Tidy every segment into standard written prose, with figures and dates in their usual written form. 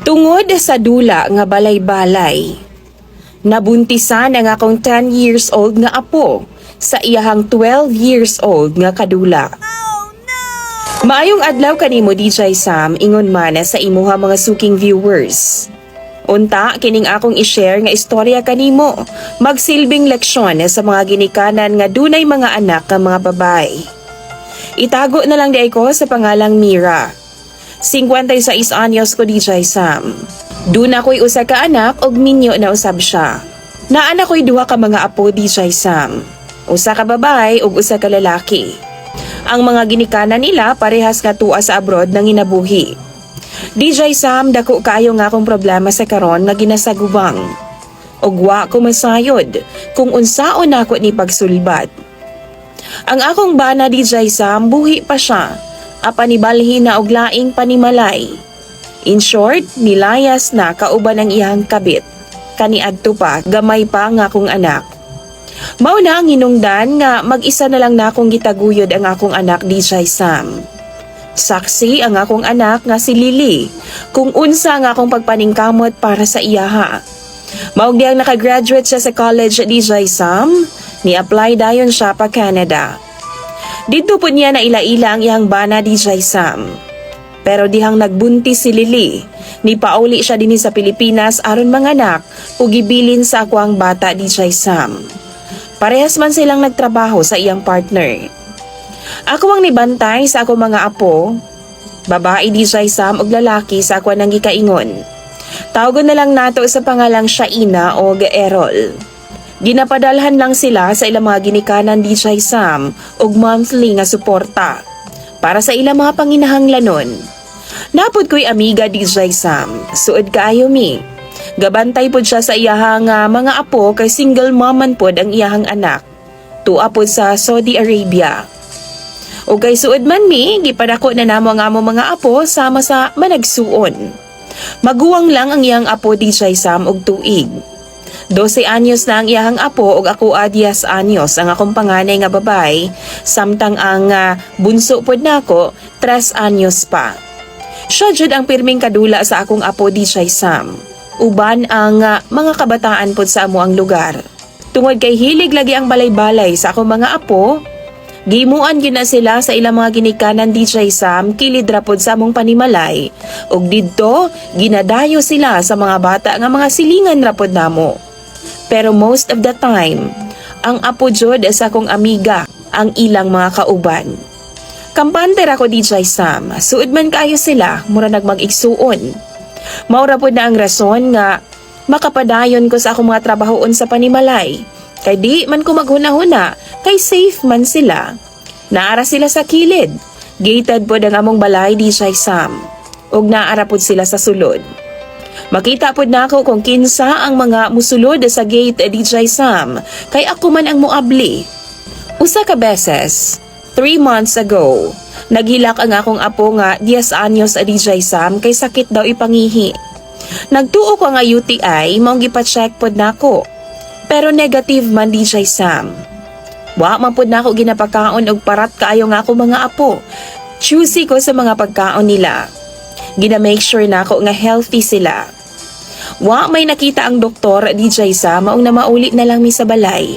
Tungod sa dula nga balay-balay, nabuntisan ang akong 10 years old nga apo sa iyahang 12 years old nga kadula. Maayong adlaw kanimo DJ Sam, ingon man sa imuha mga suking viewers. Unta kining akong i-share nga istorya kanimo, magsilbing leksyon sa mga ginikanan nga dunay mga anak nga mga babae. Itago na lang di ko sa pangalang Mira. 56 anyos ko DJ Sam. Duna ko'y usa ka anak og minyo na usab siya. Naana ko'y duha ka mga apo DJ Sam. Usa ka babae ug usa ka lalaki. Ang mga ginikanan nila parehas nga tuwa sa abroad nang inabuhi. DJ Sam, dako kaayo nga akong problema sa karon nga ginasagubang. Og wa ko masayod kung unsaon nako ni pagsulbad. Ang akong bana DJ Sam, buhi pa siya. Apanibalhin na og laing panimalay. In short, nilayas na kauban ang iyang kabit. Kaniadto pa, gamay pa nga akong anak. Mao na ang hinungdan nga mag-isa na lang na akong gitaguyod ang akong anak DJ Sam. Saksi ang akong anak nga si Lily kung unsa nga akong pagpaningkamot para sa iyaha. Maog diyang nakagraduate siya sa college DJ Sam, ni-apply dayon siya pa Canada. Dito po niya na ila-ila ang iyang bana DJ Sam. Pero dihang nagbuntis si Lily, ni pauli siya dinhi sa Pilipinas aron manganak ug gibilin sa ako ang bata DJ Sam. Parehas man silang nagtrabaho sa iyang partner. Ako ang nibantay sa ako mga apo, babae DJ Sam ug lalaki sa ako nang gikaingon. Tawagon na lang nato sa pangalang Shaina o Errol. Ginapadalhan lang sila sa ilang mga ginikanan DJ Sam ug monthly nga suporta para sa ilang mga panginahanglanon. Napod ko'y amiga DJ Sam, suod kaayo mi. Gabantay pod siya sa iyahang mga apo kay single mom pod ang iyahang anak. Tuwa pod sa Saudi Arabia. O kay suod man mi, gipadako na namo ang amo mga apo sama sa managsuon. Maguwang lang ang iyang apo DJ Sam og tuig. 12 anyos na ang iyahang apo ug ako 10 anyos ang akong panganay nga babay, samtang ang bunso pod nako 3 anyos pa. Siya jud ang pirming kadula sa akong apo DJ Sam. Uban ang mga kabataan pod sa amo ang lugar. Tungod kay hilig lagi ang balay-balay sa akong mga apo, gimuan gyud na sila sa ilang mga ginikanan DJ Sam kilid ra pod sa among panimalay. Ug didto ginadayo sila sa mga bata nga mga silingan ra pod namo. Pero most of the time, ang apo jud sa akong amiga ang ilang mga kauban. Kampante ra ko DJ Sam, suod man kaayo sila, mura nagmag-igsuon. Maura po na ang rason nga makapadayon ko sa akong mga trabahoon sa panimalay. Kay di man ko maghuna-huna, kay safe man sila. Naara sila sa kilid. Gated po ang among balay DJ Sam. Ug naara po sila sa sulod. Makita po na ako kung kinsa ang mga musulod sa gate DJ Sam. Kay ako man ang muabli. Usa ka beses, 3 months ago, naghilak ang akong apo nga 10 anyos a DJ Sam kay sakit daw ipangihi. Nagtuo ko nga UTI, maong gipa-check pod nako. Pero negative man DJ Sam. Wa man pod nako ginapakaon og parat kaayo nga ako mga apo. Choosy ko sa mga pagkaon nila. Gina-make sure nako nga healthy sila. Wa may nakita ang doktor DJ Sam maong na mauli na lang mi sa balay.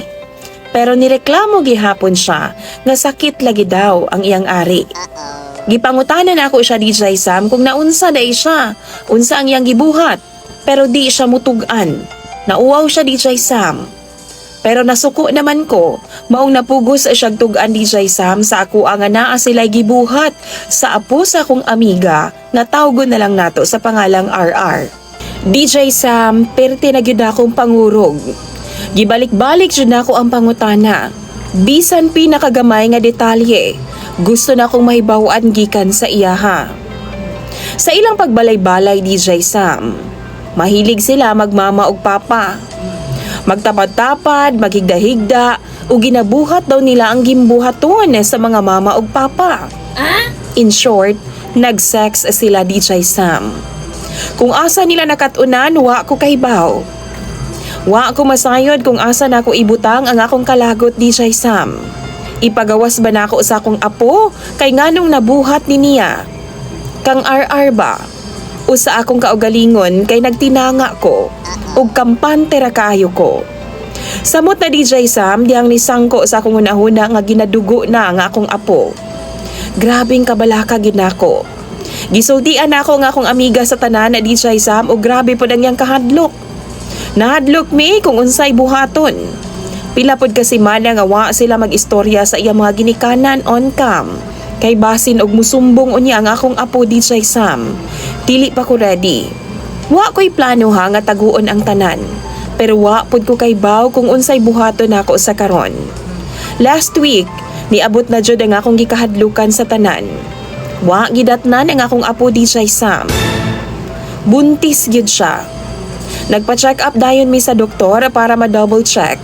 Pero nireklamo gihapon siya nga sakit lagi daw ang iyang ari. Gipangutanan ako siya DJ Sam kung naunsa day siya, unsa ang iyang gibuhat. Pero di siya mutugan. Nauwaw siya DJ Sam. Pero nasuko naman ko, maong napugos siya tugan DJ Sam sa ako ang naa sila'y gibuhat sa apo sa akong amiga na tawgon na lang nato sa pangalang RR. DJ Sam, perti na gyud akong pangurog. Gibalik-balik jud nako ang pangutana. Bisan pinakagamay nga detalye, gusto na akong mahibaw-an gikan sa iyaha. Sa ilang pagbalay-balay DJ Sam, mahilig sila magmama og papa. Magtapad-tapad, maghigda-higda, o ginabuhat daw nila ang gimbuhaton sa mga mama og papa. In short, nag-sex sila DJ Sam. Kung asa nila nakatunan, wa ko kahibaw. Wa ko masayod kung asa na ako ibutang ang akong kalagot DJ Sam. Ipagawas ba na ako sa akong apo kay nganong nabuhat ni niya? Kang RR ba? Usa akong kaugalingon kay nagtinanga ko ug kampante ra kaayo ko. Samot na DJ Sam diyang nisangko sa akong hunahuna nga ginadugo na nga akong apo. Grabing kabalaka gid nako. Gisultian ako nga akong amiga sa tanan na DJ Sam ug grabe pod ang iyang kahadlok. Nahadlok mi kung unsay buhaton. Pila pod kasi mana nga wa sila mag-istorya sa iyang mga ginikanan on cam. Kay basin og musumbong unya ang akong apo DJ Sam. Dili pa ko ready. Wa ko'y plano ha nga taguon ang tanan. Pero wa pod ko kay baw kung unsay buhaton nako sa karon. Last week, niabot na jud ang akong gikahadlukan sa tanan. Wa gidatnan ang akong apo DJ Sam. Buntis gyud siya. Nagpa-check up dayon mi sa doktor para ma-double check.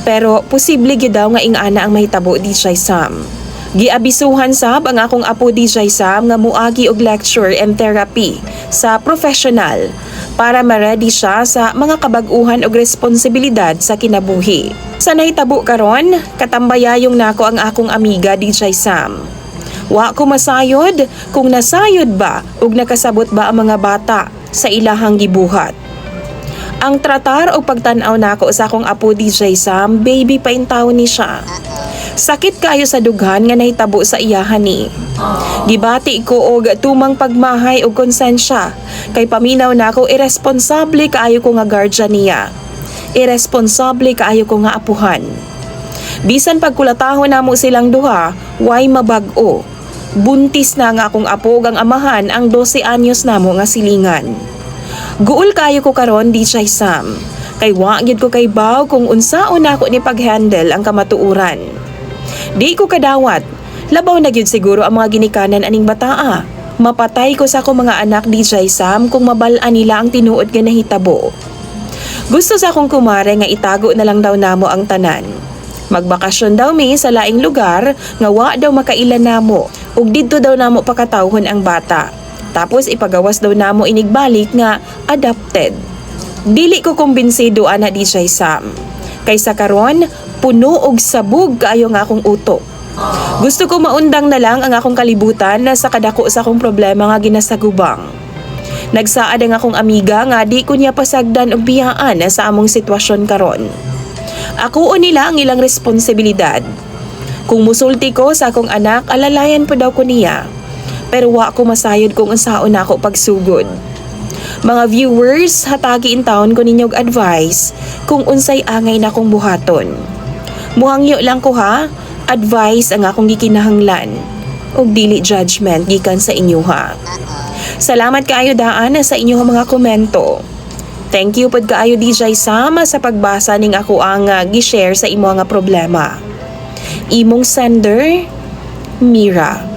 Pero posible gyud daw nga ingana ang mahitabo DJ Sam. Giabisuhan sab ang akong apo DJ Sam nga muagi og lecture and therapy sa professional para ma-ready siya sa mga kabag-uhan og responsibilidad sa kinabuhi. Sa nahitabo karon, katambayayong nako ang akong amiga DJ Sam. Wa ko masayod kung nasayod ba ug nakasabot ba ang mga bata sa ilahang gibuhat. Ang tratar o pagtan-aw nako sa akong apo DJ Sam, baby pa intaw ni siya. Sakit kayo sa dughan nga nahitabo sa iyahan ni. Gibati ko og tumang pagmahay og konsensya kay paminaw nako irresponsable kaayo ko nga guardian niya. Irresponsable kaayo ko nga apuhan. Bisan pagkulatahon namo silang duha, way mabag-o. Buntis na nga akong apo ug ang amahan ang 12 anyos namo nga silingan. Guol kayo ko karon DJ Sam. Kay wa gyud ko kay baw kung unsaon nako ni pag-handle ang kamatuuran. Di ko kadawat. Labaw na gyud siguro ang mga ginikanan aning bataa. Mapatay ko sa akong mga anak DJ Sam kung mabal-an nila ang tinuod nga nahitabo. Gusto sa akong kumare nga itago na lang daw namo ang tanan. Magbakasyon daw mi sa laing lugar nga wa daw makailan namo ug didto daw namo pakatawhon ang bata. Tapos ipagawas daw namo inigbalik nga adopted. Dili ko kumbinsido ana DJ Sam. Kaysa karon, puno og sabog kaayo nga akong utok. Gusto ko maundang na lang ang akong kalibutan na sa kadako sa akong problema nga ginasagubang. Nagsaad ang akong amiga nga di ko niya pasagdan og biyaan sa among sitwasyon karon. Ako o nila ang ilang responsibilidad. Kung musulti ko sa akong anak, alalayan po daw ko niya. Pero wa ko masayod kung unsaon ako pagsugod. Mga viewers, hatagi in taon ko ninyog advice kung unsay angay na kong buhaton. Muhangyo lang ko ha, advice ang akong gikinahanglan. Og dili judgment gikan sa inyo ha. Salamat kaayo daan sa inyong mga komento. Thank you pod kaayo DJ Sam sa pagbasa ning ako ang gi-share sa imo nga problema. Imong sender, Mira.